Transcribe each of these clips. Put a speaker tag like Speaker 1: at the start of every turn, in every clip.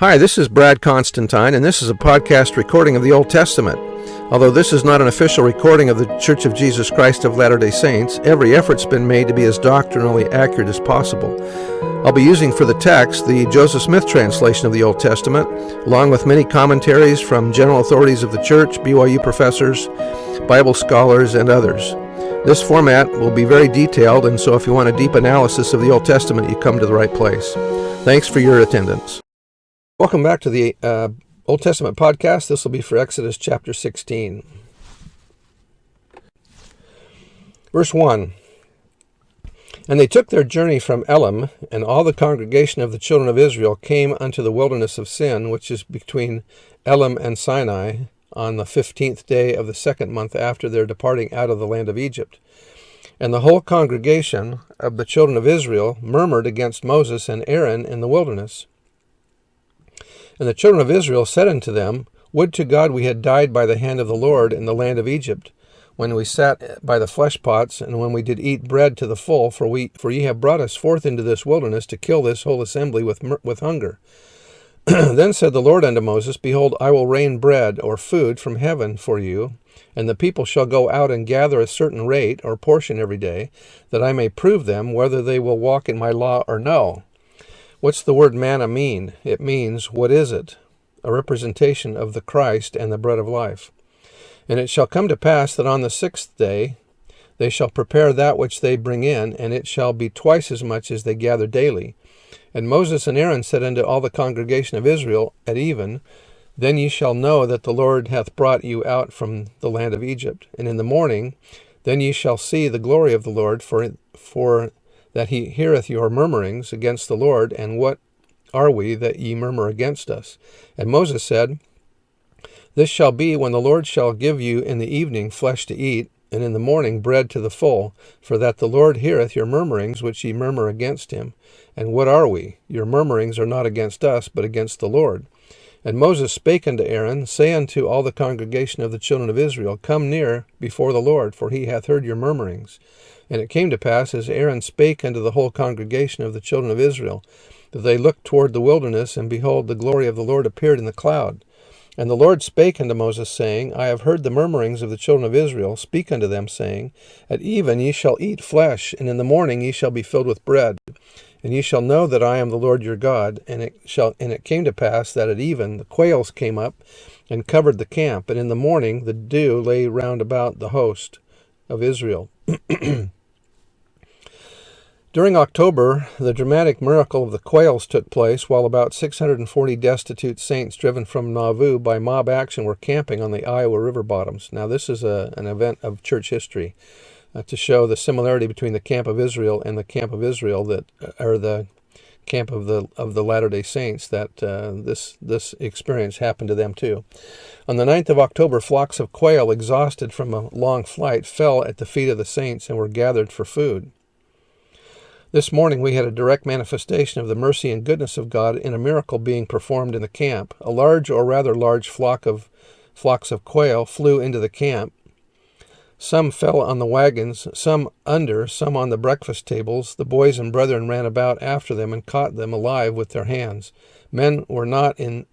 Speaker 1: Hi, this is Brad Constantine, and this is a podcast recording of the Old Testament. Although this is not an official recording of the Church of Jesus Christ of Latter-day Saints, every effort's been made to be as doctrinally accurate as possible. I'll be using for the text the Joseph Smith translation of the Old Testament, along with many commentaries from general authorities of the Church, BYU professors, Bible scholars, and others. This format will be very detailed, and so if you want a deep analysis of the Old Testament, you come to the right place. Thanks for your attendance. Welcome back to the Old Testament podcast. This will be for Exodus chapter 16. Verse 1. And they took their journey from Elim, and all the congregation of the children of Israel came unto the wilderness of Sin, which is between Elim and Sinai, on the 15th day of the second month after their departing out of the land of Egypt. And the whole congregation of the children of Israel murmured against Moses and Aaron in the wilderness. And the children of Israel said unto them, Would to God we had died by the hand of the Lord in the land of Egypt, when we sat by the flesh pots, and when we did eat bread to the full, for ye have brought us forth into this wilderness to kill this whole assembly with hunger. Then said the Lord unto Moses, Behold, I will rain bread, or food, from heaven for you, and the people shall go out and gather a certain rate, or portion every day, that I may prove them whether they will walk in my law or no. What's the word manna mean? It means, what is it? A representation of the Christ and the bread of life. And it shall come to pass that on the sixth day they shall prepare that which they bring in, and it shall be twice as much as they gather daily. And Moses and Aaron said unto all the congregation of Israel at even, Then ye shall know that the Lord hath brought you out from the land of Egypt. And in the morning then ye shall see the glory of the Lord, for that he heareth your murmurings against the Lord, and what are we that ye murmur against us? And Moses said, This shall be when the Lord shall give you in the evening flesh to eat, and in the morning bread to the full, for that the Lord heareth your murmurings which ye murmur against him. And what are we? Your murmurings are not against us, but against the Lord. And Moses spake unto Aaron, Say unto all the congregation of the children of Israel, Come near before the Lord, for he hath heard your murmurings. And it came to pass, as Aaron spake unto the whole congregation of the children of Israel, that they looked toward the wilderness, and behold, the glory of the Lord appeared in the cloud. And the Lord spake unto Moses, saying, I have heard the murmurings of the children of Israel. Speak unto them, saying, At even ye shall eat flesh, and in the morning ye shall be filled with bread. And ye shall know that I am the Lord your God. And it came to pass that at even the quails came up and covered the camp, and in the morning the dew lay round about the host of Israel. During October, the dramatic miracle of the quails took place while about 640 destitute saints driven from Nauvoo by mob action were camping on the Iowa River bottoms. Now, this is an event of church history to show the similarity between the camp of Israel and the camp of Israel the camp of the Latter-day Saints, that this experience happened to them too. On the 9th of October, flocks of quail, exhausted from a long flight, fell at the feet of the saints and were gathered for food. This morning we had a direct manifestation of the mercy and goodness of God in a miracle being performed in the camp. A large, or rather large, flocks of quail flew into the camp. Some fell on the wagons, some under, some on the breakfast tables. The boys and brethren ran about after them and caught them alive with their hands. Men who were not in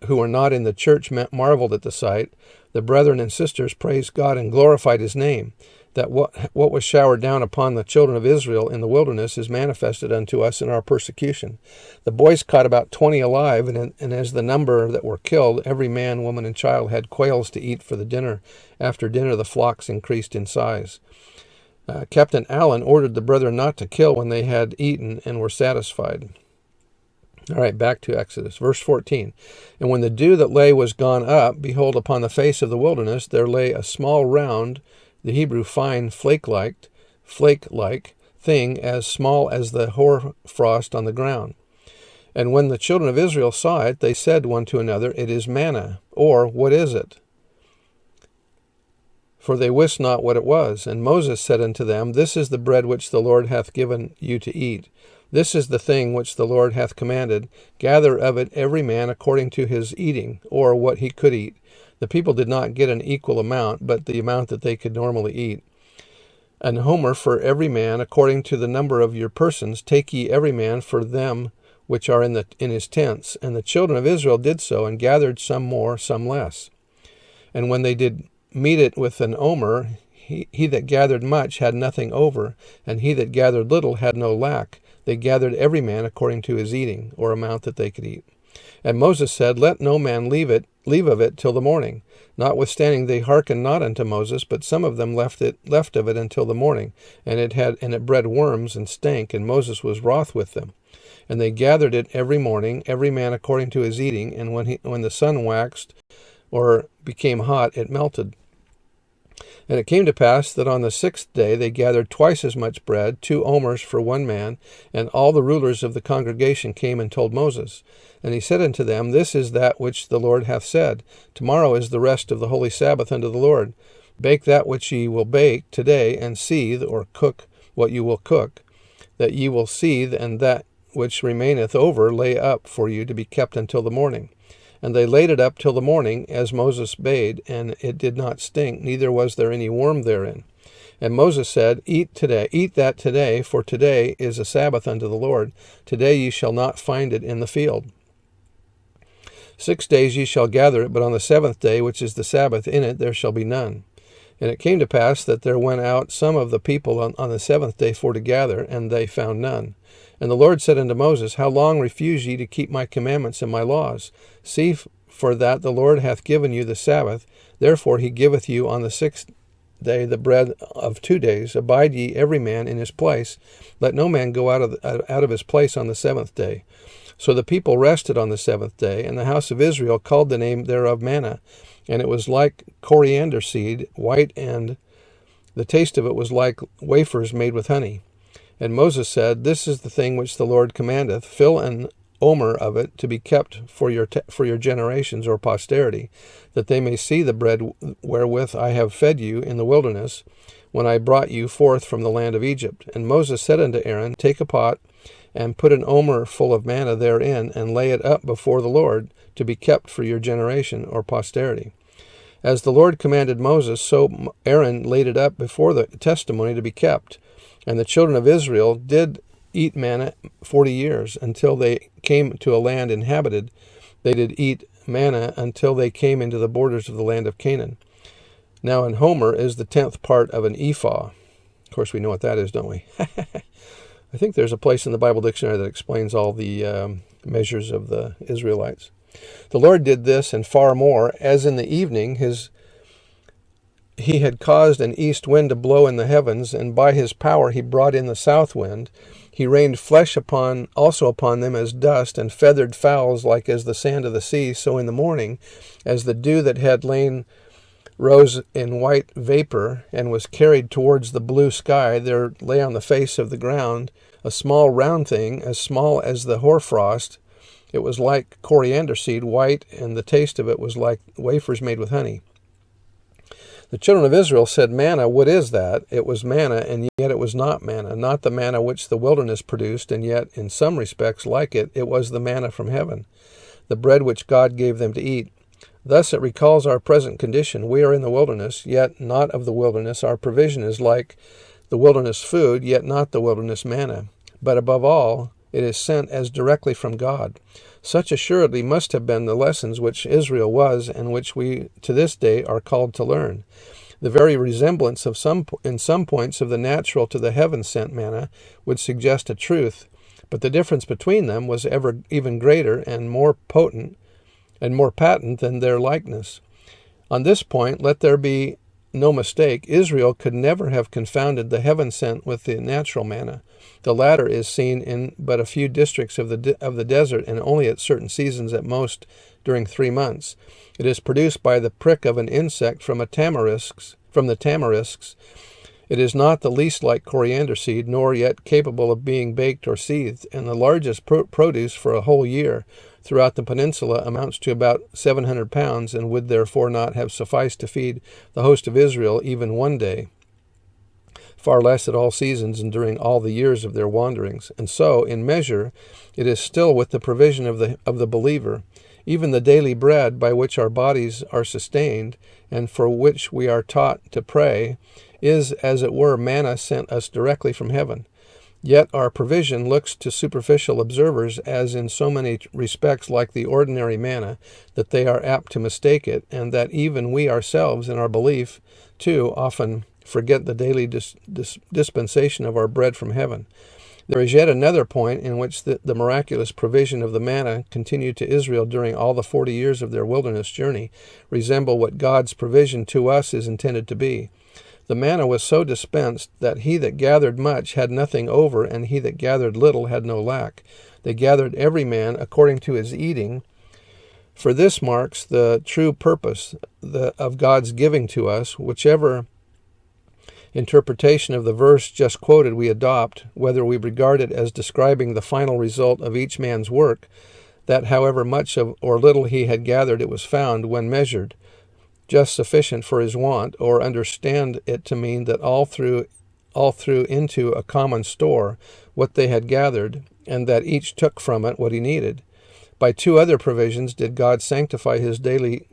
Speaker 1: the church marveled at the sight. The brethren and sisters praised God and glorified his name. That what was showered down upon the children of Israel in the wilderness is manifested unto us in our persecution. The boys caught about 20 alive, and as the number that were killed, every man, woman, and child had quails to eat for the dinner. After dinner, the flocks increased in size. Captain Allen ordered the brethren not to kill when they had eaten and were satisfied. All right, back to Exodus. Verse 14. And when the dew that lay was gone up, behold, upon the face of the wilderness there lay a small round, the Hebrew fine flake-like thing, as small as the hoar frost on the ground. And when the children of Israel saw it, they said one to another, It is manna, or what is it? For they wist not what it was. And Moses said unto them, This is the bread which the Lord hath given you to eat. This is the thing which the Lord hath commanded. Gather of it every man according to his eating, or what he could eat. The people did not get an equal amount, but the amount that they could normally eat. An homer for every man, according to the number of your persons. Take ye every man for them which are in his tents. And the children of Israel did so, and gathered some more, some less. And when they did meet it with an omer, he that gathered much had nothing over, and he that gathered little had no lack. They gathered every man according to his eating, or amount that they could eat. And Moses said, Let no man leave of it till the morning. Notwithstanding they hearkened not unto Moses, but some of them left of it until the morning, and it bred worms and stank, and Moses was wroth with them. And they gathered it every morning, every man according to his eating, and when the sun waxed or became hot, it melted. And it came to pass that on the 6th day they gathered twice as much bread, 2 omers for one man, and all the rulers of the congregation came and told Moses. And he said unto them, This is that which the Lord hath said, Tomorrow is the rest of the holy Sabbath unto the Lord. Bake that which ye will bake today, and seethe, or cook what you will cook, that ye will seethe, and that which remaineth over lay up for you to be kept until the morning. And they laid it up till the morning, as Moses bade, and it did not stink, neither was there any worm therein. And Moses said, Eat that today, for today is a Sabbath unto the Lord. Today ye shall not find it in the field. 6 days ye shall gather it, but on the 7th day, which is the Sabbath, in it there shall be none. And it came to pass that there went out some of the people on the 7th day for to gather, and they found none. And the Lord said unto Moses, How long refuse ye to keep my commandments and my laws? See, for that the Lord hath given you the Sabbath. Therefore he giveth you on the 6th day the bread of 2 days. Abide ye every man in his place. Let no man go out of his place on the 7th day. So the people rested on the 7th day, and the house of Israel called the name thereof manna. And it was like coriander seed, white, and the taste of it was like wafers made with honey. And Moses said, This is the thing which the Lord commandeth, fill an omer of it to be kept for your generations or posterity, that they may see the bread wherewith I have fed you in the wilderness, when I brought you forth from the land of Egypt. And Moses said unto Aaron, Take a pot, and put an omer full of manna therein, and lay it up before the Lord, to be kept for your generation or posterity. As the Lord commanded Moses, so Aaron laid it up before the testimony to be kept. And the children of Israel did eat manna 40 years, until they came to a land inhabited. They did eat manna until they came into the borders of the land of Canaan. Now an homer is the 10th part of an ephah. Of course, we know what that is, don't we? I think there's a place in the Bible dictionary that explains all the measures of the Israelites. The Lord did this and far more, as in the evening he had caused an east wind to blow in the heavens, and by his power he brought in the south wind. He rained flesh also upon them as dust, and feathered fowls like as the sand of the sea. So in the morning, as the dew that had lain rose in white vapor, and was carried towards the blue sky, there lay on the face of the ground a small round thing, as small as the hoarfrost. It was like coriander seed, white, and the taste of it was like wafers made with honey. The children of Israel said, Manna, what is that? It was manna, and yet it was not manna, not the manna which the wilderness produced, and yet, in some respects like it, it was the manna from heaven, the bread which God gave them to eat. Thus it recalls our present condition. We are in the wilderness, yet not of the wilderness. Our provision is like the wilderness food, yet not the wilderness manna. But above all, it is sent as directly from God. Such assuredly must have been the lessons which Israel was, and which we to this day are called to learn. The very resemblance in some points of the natural to the heaven-sent manna would suggest a truth, but the difference between them was even greater and more potent and more patent than their likeness. On this point, let there be no mistake. Israel could never have confounded the heaven-sent with the natural manna. The latter is seen in but a few districts of the desert, and only at certain seasons, at most during 3 months. It is produced by the prick of an insect from the tamarisks. It is not the least like coriander seed, nor yet capable of being baked or seethed, and the largest produce for a whole year throughout the peninsula amounts to about 700 pounds, and would therefore not have sufficed to feed the host of Israel even one day, far less at all seasons and during all the years of their wanderings. And so, in measure, it is still with the provision of the believer. Even the daily bread by which our bodies are sustained, and for which we are taught to pray, is, as it were, manna sent us directly from heaven. Yet our provision looks to superficial observers as in so many respects like the ordinary manna that they are apt to mistake it, and that even we ourselves in our belief, too, often forget the daily dispensation of our bread from heaven. There is yet another point in which the miraculous provision of the manna continued to Israel during all the 40 years of their wilderness journey resemble what God's provision to us is intended to be. The manna was so dispensed that he that gathered much had nothing over, and he that gathered little had no lack. They gathered every man according to his eating, for this marks the true purpose of God's giving to us, whichever interpretation of the verse just quoted we adopt, whether we regard it as describing the final result of each man's work, that however much of or little he had gathered, it was found, when measured, just sufficient for his want, or understand it to mean that all threw into a common store what they had gathered, and that each took from it what he needed. By two other provisions did God sanctify his daily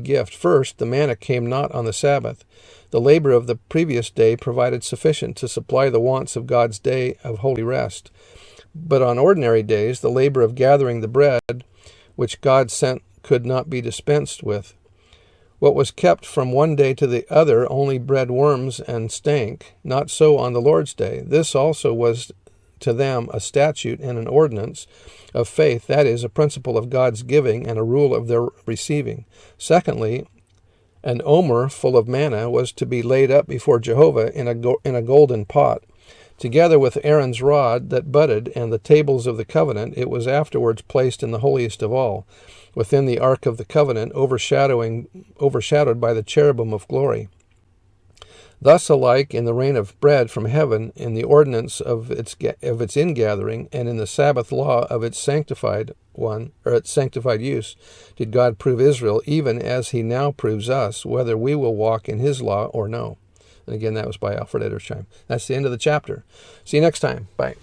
Speaker 1: gift. First, the manna came not on the Sabbath. The labor of the previous day provided sufficient to supply the wants of God's day of holy rest. But on ordinary days, the labor of gathering the bread, which God sent, could not be dispensed with. What was kept from one day to the other only bred worms and stank. Not so on the Lord's day. This also was to them a statute and an ordinance of faith, that is, a principle of God's giving and a rule of their receiving. Secondly, an omer full of manna was to be laid up before Jehovah in a golden pot. Together with Aaron's rod that budded and the tables of the covenant, it was afterwards placed in the holiest of all, within the ark of the covenant, overshadowed by the cherubim of glory. Thus alike in the rain of bread from heaven, in the ordinance of its ingathering, and in the Sabbath law of its sanctified use, did God prove Israel, even as he now proves us, whether we will walk in his law or no. And again, that was by Alfred Edersheim. That's the end of the chapter. See you next time. Bye.